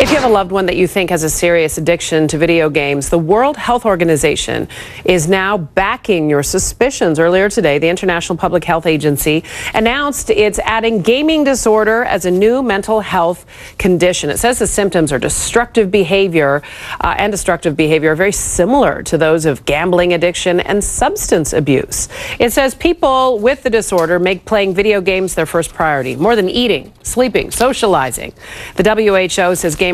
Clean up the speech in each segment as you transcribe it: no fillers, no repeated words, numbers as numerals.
If you have a loved one that you think has a serious addiction to video games, the World Health Organization is now backing your suspicions. Earlier today, the International Public Health Agency announced it's adding gaming disorder as a new mental health condition. It says the symptoms are destructive behavior are very similar to those of gambling addiction and substance abuse. It says people with the disorder make playing video games their first priority, more than eating, sleeping, socializing. The WHO says gamers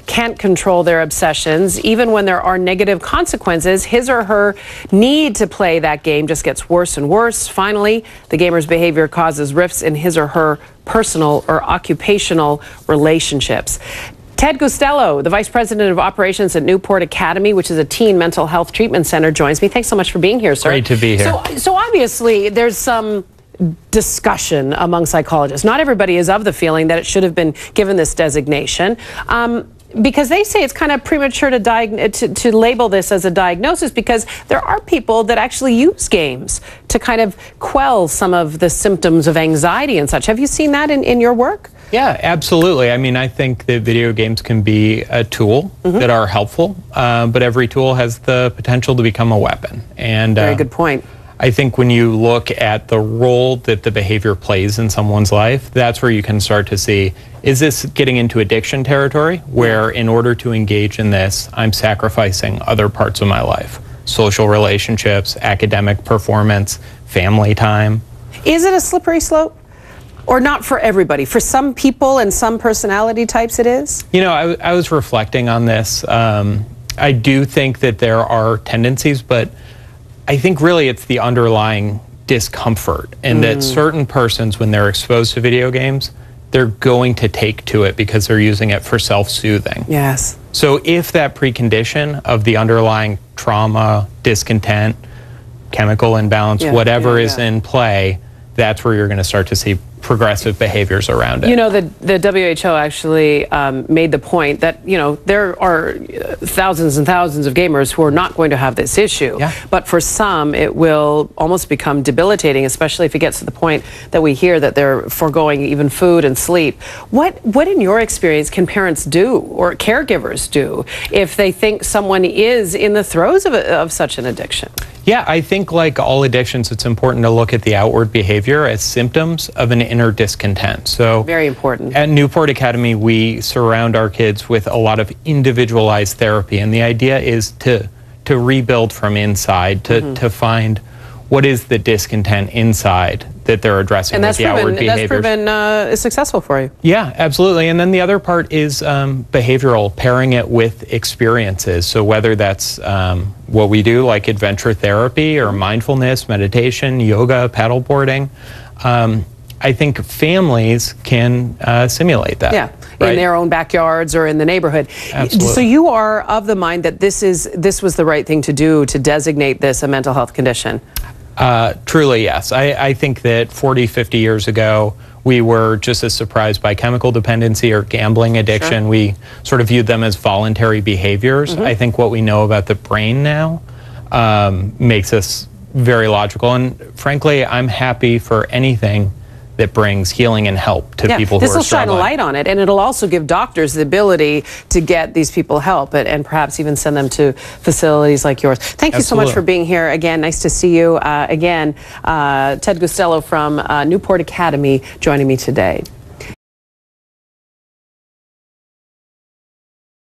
can't control their obsessions. Even when there are negative consequences, his or her need to play that game just gets worse and worse. Finally, the gamer's behavior causes rifts in his or her personal or occupational relationships. Ted Gustello, the Vice President of Operations at Newport Academy, which is a teen mental health treatment center, joins me. Thanks so much for being here, sir. Great to be here. So obviously there's some discussion among psychologists. Not everybody is of the feeling that it should have been given this designation. Because they say it's kind of premature to label this as a diagnosis, because there are people that actually use games to kind of quell some of the symptoms of anxiety and such. Have you seen that in your work? Yeah, absolutely. I mean, I think that video games can be a tool that are helpful, but every tool has the potential to become a weapon. And very good point. I think when you look at the role that the behavior plays in someone's life, that's where you can start to see, is this getting into addiction territory, where in order to engage in this, I'm sacrificing other parts of my life, social relationships, academic performance, family time. Is it a slippery slope? Or not for everybody? For some people and some personality types it is? You know, I was reflecting on this. I do think that there are tendencies, but I think really it's the underlying discomfort, and that certain persons, when they're exposed to video games, they're going to take to it because they're using it for self-soothing. Yes. So if that precondition of the underlying trauma, discontent, chemical imbalance, whatever is in play, that's where you're going to start to see progressive behaviors around it. You know, the WHO actually made the point that, you know, there are thousands and thousands of gamers who are not going to have this issue. Yeah. But for some, it will almost become debilitating, especially if it gets to the point that we hear that they're foregoing even food and sleep. What in your experience can parents do, or caregivers do, if they think someone is in the throes of such an addiction? Yeah, I think like all addictions, it's important to look at the outward behavior as symptoms of an inner discontent. So very important. At Newport Academy, we surround our kids with a lot of individualized therapy, and the idea is to rebuild from inside, to find what is the discontent inside that they're addressing with the outward behaviors. And that's proven successful for you. Yeah, absolutely. And then the other part is behavioral, pairing it with experiences. So whether that's what we do, like adventure therapy or mindfulness, meditation, yoga, paddleboarding, I think families can simulate that. Yeah, right? In their own backyards or in the neighborhood. Absolutely. So you are of the mind that this was the right thing to do, to designate this a mental health condition? Truly, yes. I think that 40, 50 years ago, we were just as surprised by chemical dependency or gambling addiction. Sure. We sort of viewed them as voluntary behaviors. I think what we know about the brain now makes us very logical. And frankly, I'm happy for anything that brings healing and help to people who are struggling. This will shine a light on it, and it'll also give doctors the ability to get these people help and perhaps even send them to facilities like yours. Thank you so much for being here again. Nice to see you again. Ted Gustello from Newport Academy joining me today.